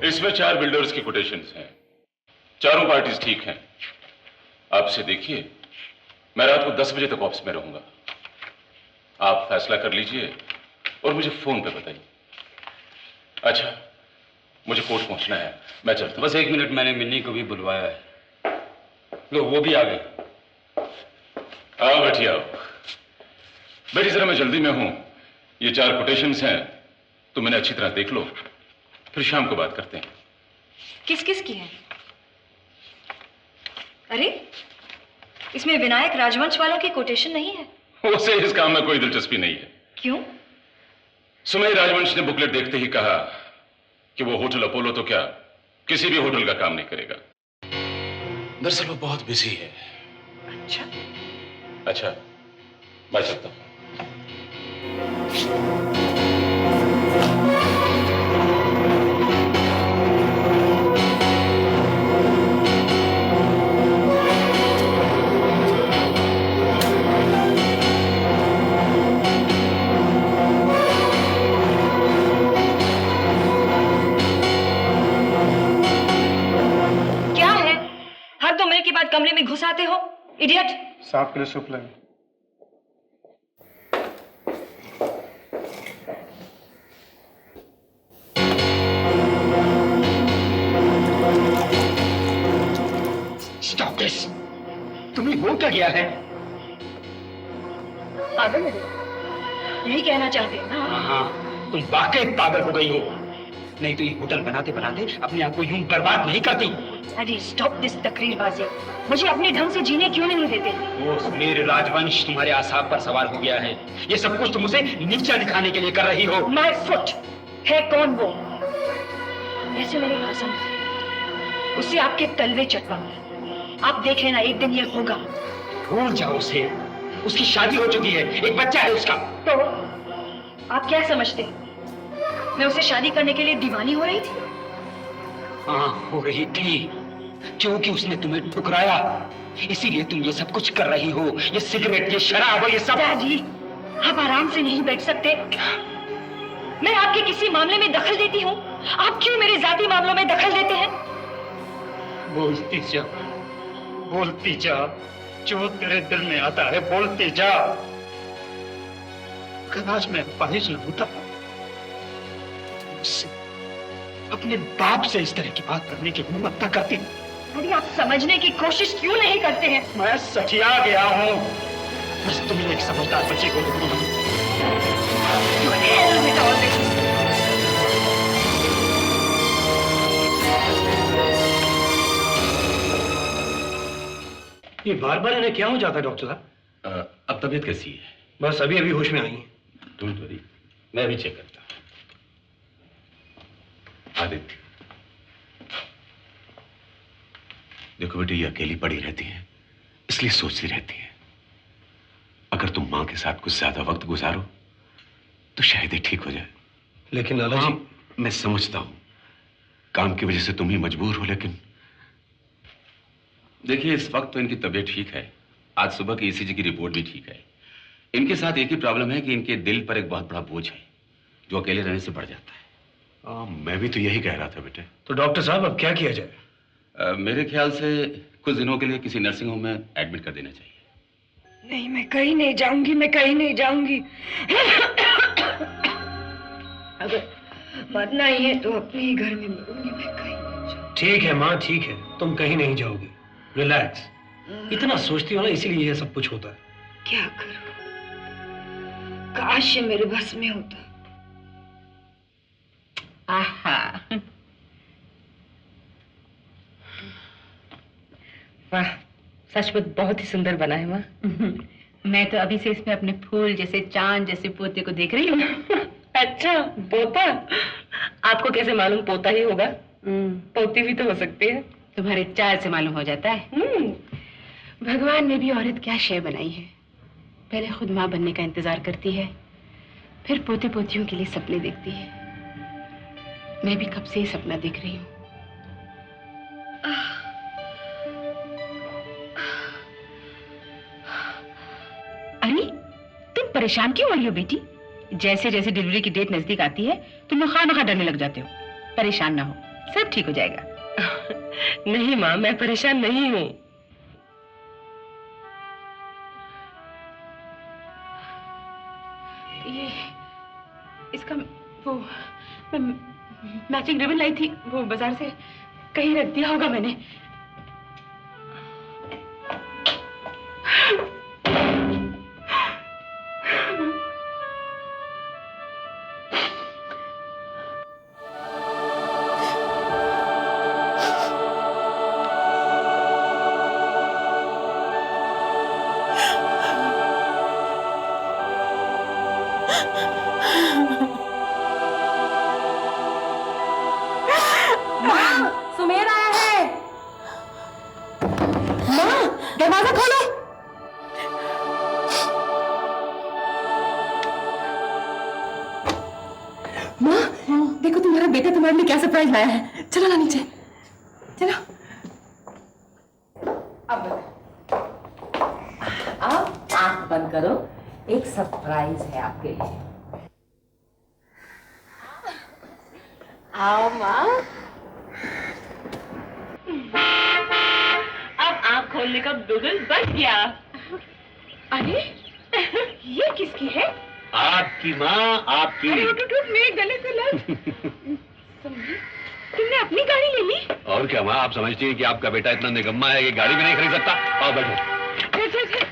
इसमें 4 बिल्डर्स की कोटेशंस हैं। चारों पार्टीज ठीक हैं। आपसे देखिए, मैं रात को 10 बजे तक ऑफिस में रहूंगा। आप फैसला कर लीजिए और मुझे फोन पे बताइए। अच्छा, मुझे कोर्ट पहुंचना है, मैं चलता हूं। बस 1 मिनट, मैंने मिन्नी को भी बुलवाया है। लो, वो भी आ गई। आओ बेटी, आओ बेटी, जरा मैं जल्दी में हूं। ये 4 कोटेशंस हैं, तो मैंने अच्छी तरह देख लो, फिर शाम को बात करते हैं। किस किस की है? अरे, इसमें विनायक राजवंश वालों की कोटेशन नहीं है। उसे इस काम में कोई दिलचस्पी नहीं है। क्यों? सुमय राजवंश ने बुकलेट देखते ही कहा कि वो होटल अपोलो तो क्या, किसी भी होटल का काम नहीं करेगा। दरअसल वो बहुत बिजी है। अच्छा, मैं चलता हूं। के बाद कमरे में घुस आते हो, इडियट। साहब के लिए सूप लें। Stop this! तुम्हें हो क्या गया है? पागल है, यही कहना चाहते हैं ना? हाँ, तुम वाकई पागल हो गई हो। नहीं तो ये होटल बनाते बनाते अपने आप को यूं बर्बाद नहीं करती। अरे स्टॉप दिस तकरीरबाजी। मुझे अपने ढंग से जीने क्यों नहीं देते? वो सुमेर राजवंश तुम्हारे आसाब पर सवार हो गया है। ये सब कुछ तुम उसे नीचा दिखाने के लिए कर रही हो। माय फुट है कौन वो? ऐसे मेरी कसम है, उससे आपके तलवे चटवाऊंगा। आप देख लेना, एक दिन ये होगा। भूल जाओ उसे, उसकी शादी हो चुकी है, एक बच्चा है उसका। तो आप क्या समझते हैं, मैं उसे शादी करने के लिए दीवानी हो रही थी? हाँ, हो रही थी, क्योंकि उसने तुम्हें ठुकराया, इसीलिए तुम ये सब कुछ कर रही हो। ये सिगरेट, ये शराब और ये सब। दादी, आप आराम से नहीं बैठ सकते? मैं आपके किसी मामले में दखल देती हूँ? आप क्यों मेरे जाती मामलों में दखल देते हैं? बोलती जा, बोलती जा, जो तेरे दिल में आता है बोलती जा। काश मैं ख्वाहिश न होता, अपने बाप से इस तरह की बात करने की हिम्मत न करती। अरे आप समझने की कोशिश क्यों नहीं करते हैं? मैं सठिया गया हूँ। बस तुम एक समझदार बच्ची को ये बार बार इन्हें क्या हो जाता है डॉक्टर साहब? अब तबीयत कैसी है? बस अभी अभी होश में आई है। डोंट वरी, मैं भी चेक करता हूं। आदित्य, देखो बेटी, ये अकेली पड़ी रहती है, इसलिए सोचती रहती है। अगर तुम मां के साथ कुछ ज्यादा वक्त गुजारो तो शायद ये ठीक हो जाए। लेकिन लाला जी, मैं समझता हूं काम की वजह से तुम ही मजबूर हो, लेकिन देखिए इस वक्त तो इनकी तबीयत ठीक है। आज सुबह की ईसीजी की रिपोर्ट भी ठीक है। इनके साथ एक ही प्रॉब्लम है कि इनके दिल पर एक बहुत बड़ा बोझ है जो अकेले रहने से बढ़ जाता है। मैं भी तो यही कह रहा था बेटे। तो डॉक्टर साहब अब क्या किया जाए? मेरे ख्याल से कुछ दिनों के लिए किसी नर्सिंग होम में एडमिट कर देना चाहिए। नहीं, मैं कहीं नहीं जाऊंगी, मैं कहीं नहीं जाऊंगी। अगर मरना ही है तो अपने ही घर में मरूंगी, मैं कहीं नहीं जाऊंगी। ठीक है माँ, ठीक है, तुम कहीं नहीं जाओगी। रिलैक्स। इतना सोचती हो ना, इसीलिए ये सब कुछ होता है। क्या करूं? काश ये मेरे बस में होता। आहा, वाह, सचमुच बहुत ही सुंदर बना है माँ। मैं तो अभी से इसमें अपने फूल जैसे, चांद जैसे पोते को देख रही हूँ। अच्छा, पोता? आपको कैसे मालूम पोता ही होगा? पोती भी तो हो सकती है। तुम्हारे चाल से मालूम हो जाता है। भगवान ने भी औरत क्या शय बनाई है। पहले खुद माँ बनने का इंतजार करती है, फिर पोते पोतियों के लिए सपने देखती है। मैं भी कब से ही सपना देख रही हूँ। परेशान क्यों हो रही हो बेटी? जैसे जैसे डिलीवरी की डेट नजदीक आती है तुम लोग खाना डरने लग जाते हो। परेशान ना हो, सब ठीक हो जाएगा। नहीं माँ, मैं परेशान नहीं हूँ। ये इसका वो मैं मैचिंग रिबन लाई थी, वो बाजार से कहीं रख दिया होगा मैंने। सुमेर आया है। माँ, दरवाजा खोलो। माँ, देखो तुम्हारा बेटा तुम्हारे लिए क्या सरप्राइज लाया है। चलो ना नीचे, चलो। अब आंख बंद करो, एक सरप्राइज है आपके लिए। आओ माँ। अब आंख खोलने का बिगुल बच गया। अरे ये किसकी है? आपकी माँ, आपकी। अरे उठ मेरे गले से लग। समझी? तुमने अपनी गाड़ी ले ली? और क्या माँ, आप समझती हैं कि आपका बेटा इतना निकम्मा है कि गाड़ी भी नहीं खरीद सकता? आओ बैठो। चल।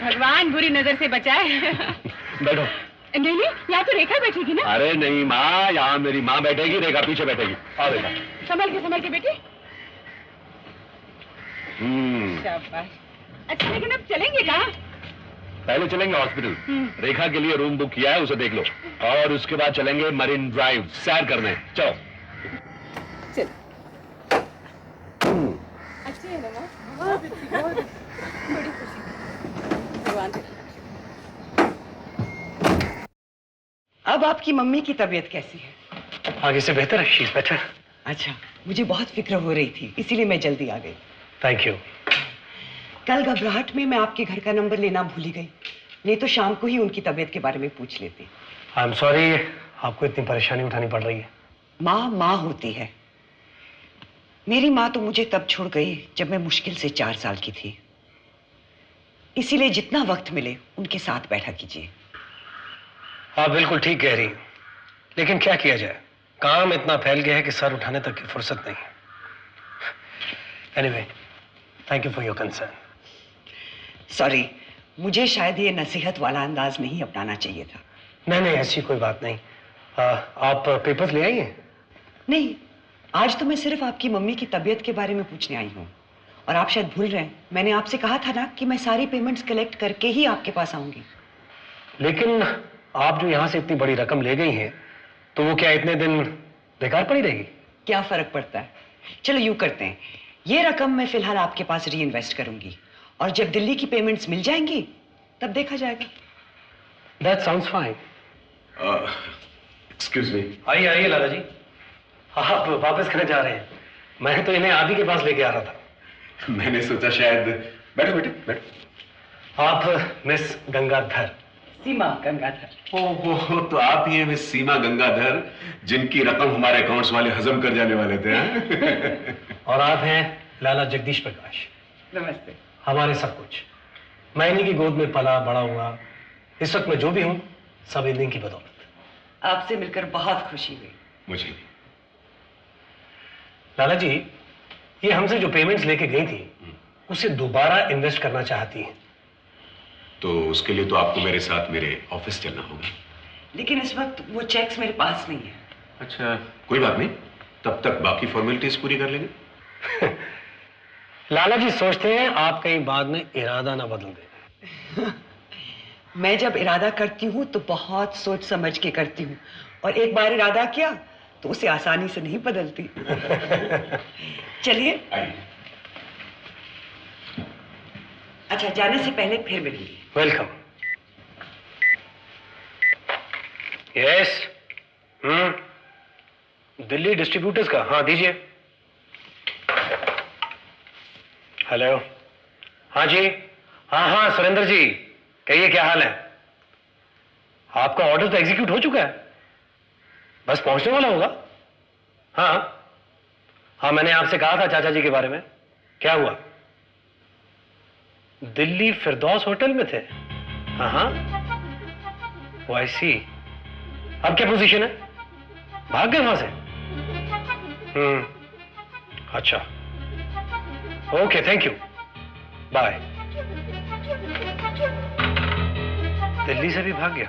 भगवान बुरी नजर से बचाए। बैठो। नहीं, यहाँ तो रेखा बैठेगी ना? अरे नहीं माँ, यहाँ मेरी माँ बैठेगी, रेखा पीछे बैठेगी। आओ रेखा। संभल के बेटे। शाबाश। अच्छा, लेकिन अब चलेंगे कहाँ? पहले चलेंगे हॉस्पिटल। रेखा के लिए रूम बुक किया है, उसे देख लो। और उसके बाद चलेंगे मरीन ड्राइव सैर करने। चलो। चल। अच्छी है ना माँ? बहुत अच्छी, बड़ी खुशी। भगवान। अब आपकी मम्मी की तबीयत कैसी है? आगे से बेहतर है, शी इज बेटर। अच्छा, मुझे बहुत फिक्र हो रही थी, इसीलिए मैं जल्दी आ गई। Thank you. कल घबराहट में मैं आपके घर का नंबर लेना भूल ही गई, नहीं तो शाम को ही उनकी तबीयत के बारे में पूछ लेती। आई एम सॉरी, आपको इतनी परेशानी उठानी पड़ रही है। माँ होती है। मेरी माँ तो मुझे तब छोड़ गई जब मैं मुश्किल से 4 साल की थी। इसीलिए जितना वक्त मिले उनके साथ बैठा कीजिए। आप बिल्कुल ठीक कह रही हैं, लेकिन क्या किया जाए, काम इतना फैल गया है कि सर उठाने तक की फुर्सत नहीं है। Anyway, thank you for your concern. Sorry, मुझे शायद ये नसीहत वाला अंदाज नहीं अपनाना चाहिए था। नहीं, ऐसी कोई बात नहीं। आप पेपर्स ले आई हैं? नहीं, आज तो मैं सिर्फ आपकी मम्मी की तबीयत के बारे में पूछने आई हूँ। और आप शायद भूल रहे हैं, मैंने आपसे कहा था ना कि मैं सारी पेमेंट्स कलेक्ट करके ही आपके पास आऊंगी। लेकिन आप जो यहाँ से इतनी बड़ी रकम ले गई हैं, तो वो क्या इतने दिन बेकार पड़ी रहेगी? क्या फर्क पड़ता है? चलो यूं करते हैं, ये रकम मैं फिलहाल आपके पास री इन्वेस्ट करूंगी, और जब दिल्ली की पेमेंट्स मिल जाएंगी तब देखा जाएगा। That sounds fine. Excuse me. आइए लाला जी। आप वापस घर जा रहे हैं? मैं तो इन्हें आदि के पास लेके आ रहा था। मैंने सोचा शायद। बैठो बेटे, बैठो। आप मिस गंगाधर? सीमा गंगाधर। ओहो, तो आप ही हैं मिस सीमा गंगाधर, जिनकी रकम हमारे अकाउंट्स वाले हजम कर जाने वाले थे। और आप हैं लाला जगदीश प्रकाश। नमस्ते। हमारे सब कुछ। मैं इन्हीं की गोद में पला बड़ा हुआ। इस वक्त मैं जो भी हूं, सब इन्हीं की बदौलत। आपसे मिलकर बहुत खुशी हुई। मुझे भी। लाला जी, ये हमसे जो पेमेंट्स लेके गई थी, उसे दोबारा इन्वेस्ट करना चाहती हैं। तो उसके लिए तो आपको मेरे साथ मेरे ऑफिस चलना होगा। लेकिन इस वक्त वो चेक्स मेरे पास नहीं है। अच्छा, कोई बात नहीं, तब तक बाकी फॉर्मेलिटीज पूरी कर लेंगे। लाला जी सोचते हैं आप कहीं बाद में इरादा ना बदल दें। मैं जब इरादा करती हूँ तो बहुत सोच समझ के करती हूँ, और एक बार इरादा किया तो उसे आसानी से नहीं बदलती। चलिए। आइए। अच्छा, जाने से पहले फिर मिलेंगे। वेलकम। यस। दिल्ली डिस्ट्रीब्यूटर्स का? हाँ, दीजिए। हेलो। हाँ जी, हाँ हाँ सुरेंद्र जी, कहिए क्या हाल है? आपका ऑर्डर तो एग्जीक्यूट हो चुका है, बस पहुंचने वाला होगा। हाँ हाँ, मैंने आपसे कहा था चाचा जी के बारे में। क्या हुआ? दिल्ली फिरदौस होटल में थे? हाँ हाँ, वो आई सी। अब क्या पोजीशन है? भाग गए वहां से? अच्छा, okay, thank you, bye. Delhi से भी भाग गया?